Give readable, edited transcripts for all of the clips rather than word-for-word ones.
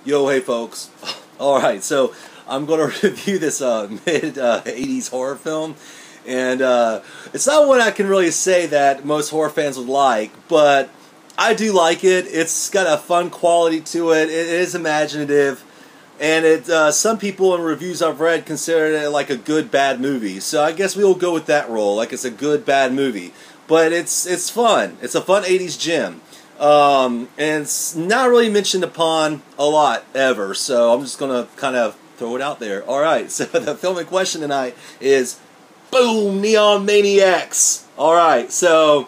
Yo, hey folks. Alright, so I'm going to review this mid-80s horror film. And it's not one I can really say that most horror fans would like, but I do like it. It's got a fun quality to it. It is imaginative. And some people in reviews I've read consider it like a good, bad movie. So I guess we'll go with that role, like it's a good, bad movie. But it's fun. It's a fun 80s gem. And it's not really mentioned upon a lot ever, so I'm just gonna kind of throw it out there. Alright, so the film in question tonight is boom, Neon Maniacs. Alright, so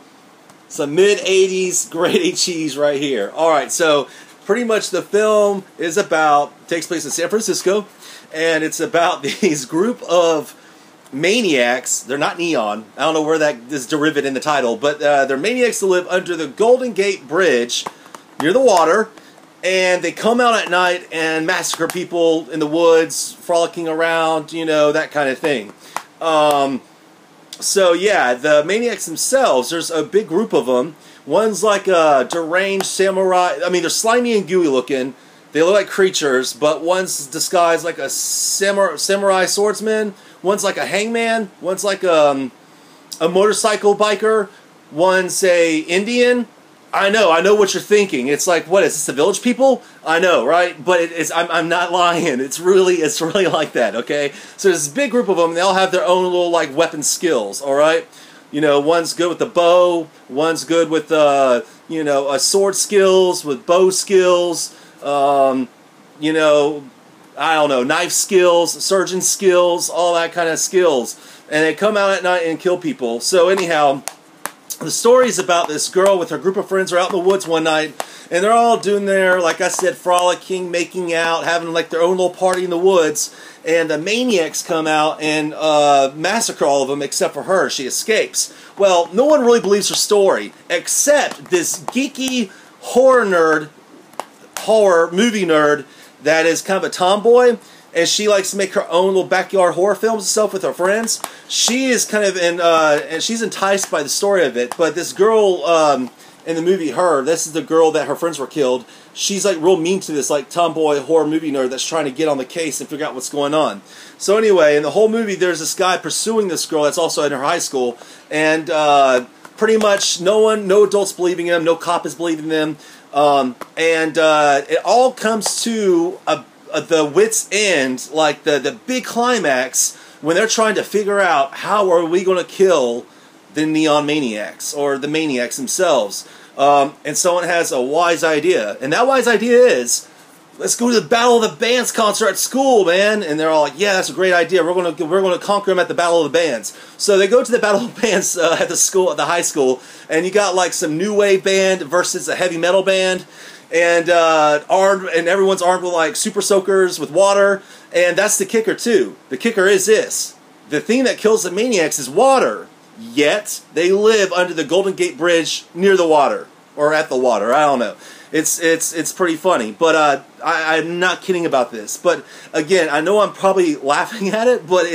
some mid-80s grade A cheese right here. Alright, so pretty much the film takes place in San Francisco, and it's about these group of maniacs. They're not neon. I don't know where that is derived in the title, but they're maniacs that live under the Golden Gate Bridge near the water, and they come out at night and massacre people in the woods, frolicking around, you know, that kind of thing. So yeah, the maniacs themselves, there's a big group of them. One's like a deranged samurai. I mean, they're slimy and gooey looking. They look like creatures, but one's disguised like a samurai swordsman. One's like a hangman. One's like a motorcycle biker. One's a Indian. I know what you're thinking. It's like, what is this? The Village People? I know, right? But I'm not lying. It's really like that. Okay. So there's this big group of them. They all have their own little like weapon skills. All right. You know, one's good with the bow. One's good with you know, sword skills, with bow skills. You know, I don't know, knife skills, surgeon skills, all that kind of skills. And they come out at night and kill people. So anyhow, the story is about this girl with her group of friends are out in the woods one night, and they're all doing their, like I said, frolicking, making out, having like their own little party in the woods. And the maniacs come out and massacre all of them except for her. She escapes. Well, no one really believes her story except this geeky horror movie nerd that is kind of a tomboy, and she likes to make her own little backyard horror films and stuff with her friends. She is kind of and she's enticed by the story of it. But this girl in the movie, this is the girl that her friends were killed. She's like real mean to this like tomboy horror movie nerd that's trying to get on the case and figure out what's going on. So anyway, in the whole movie, there's this guy pursuing this girl that's also in her high school, and pretty much no adults believing him, no cop is believing them. It all comes to the wit's end, like the big climax, when they're trying to figure out how are we going to kill the Neon Maniacs, or the maniacs themselves. And someone has a wise idea, and that wise idea is, let's go to the Battle of the Bands concert at school, man. And they're all like, yeah, that's a great idea. We're gonna conquer them at the Battle of the Bands. So they go to the Battle of the Bands at the high school, and you got like some new wave band versus a heavy metal band, and everyone's armed with like super soakers with water. And that's the kicker too. The kicker is this: the thing that kills the maniacs is water. Yet they live under the Golden Gate Bridge near the water, or at the water. I don't know. It's pretty funny, but I'm not kidding about this. But again, I know I'm probably laughing at it, but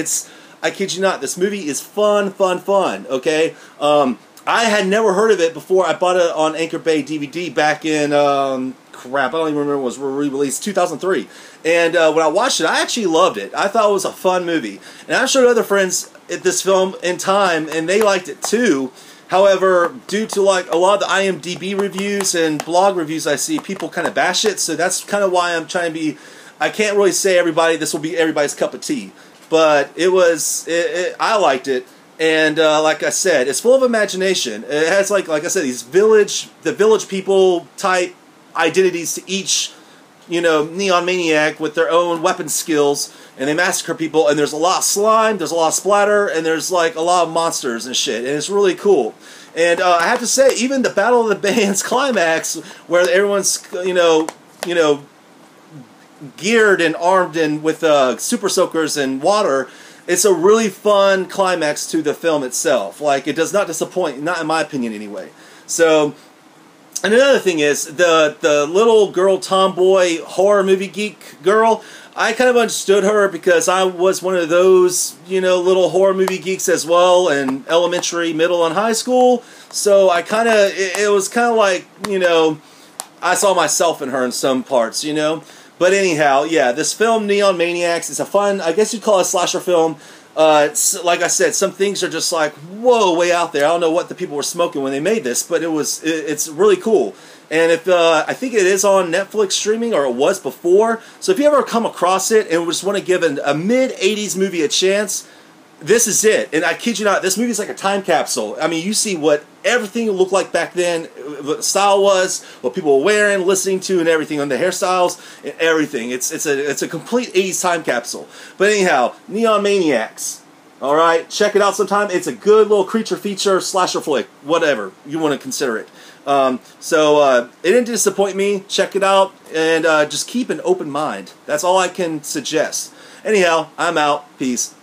I kid you not, this movie is fun, okay? I had never heard of it before I bought it on Anchor Bay DVD back in, crap, I don't even remember when it was re-released, 2003. And when I watched it, I actually loved it. I thought it was a fun movie. And I showed other friends this film in time, and they liked it too. However, due to like a lot of the IMDb reviews and blog reviews I see, people kind of bash it, so that's kind of why I'm trying to be, I can't really say this will be everybody's cup of tea, but I liked it, and like I said, it's full of imagination. It has like I said, the village people type identities to each, you know, Neon Maniac with their own weapon skills, and they massacre people, and there's a lot of slime, there's a lot of splatter, and there's like a lot of monsters and shit, and it's really cool. And I have to say, even the Battle of the Bands climax, where everyone's, you know, geared and armed and with super soakers and water, it's a really fun climax to the film itself. Like, it does not disappoint, not in my opinion anyway. So, and another thing is, the little girl tomboy horror movie geek girl, I kind of understood her because I was one of those, you know, little horror movie geeks as well in elementary, middle, and high school. So I kind of, it was kind of like, you know, I saw myself in her in some parts, you know. But anyhow, yeah, this film, Neon Maniacs, is a fun, I guess you'd call it a slasher film. Like I said, some things are just like, whoa, way out there. I don't know what the people were smoking when they made this, but it's really cool. And if I think it is on Netflix streaming, or it was before. So if you ever come across it and just want to give a mid-'80s movie a chance, this is it. And I kid you not, this movie is like a time capsule. I mean, you see what everything looked like back then, what the style was, what people were wearing, listening to, and everything, on the hairstyles and everything. It's a complete 80s time capsule. But anyhow, Neon Maniacs. All right, check it out sometime. It's a good little creature feature, slasher flick, whatever you want to consider it. It didn't disappoint me. Check it out, and just keep an open mind. That's all I can suggest. Anyhow, I'm out. Peace.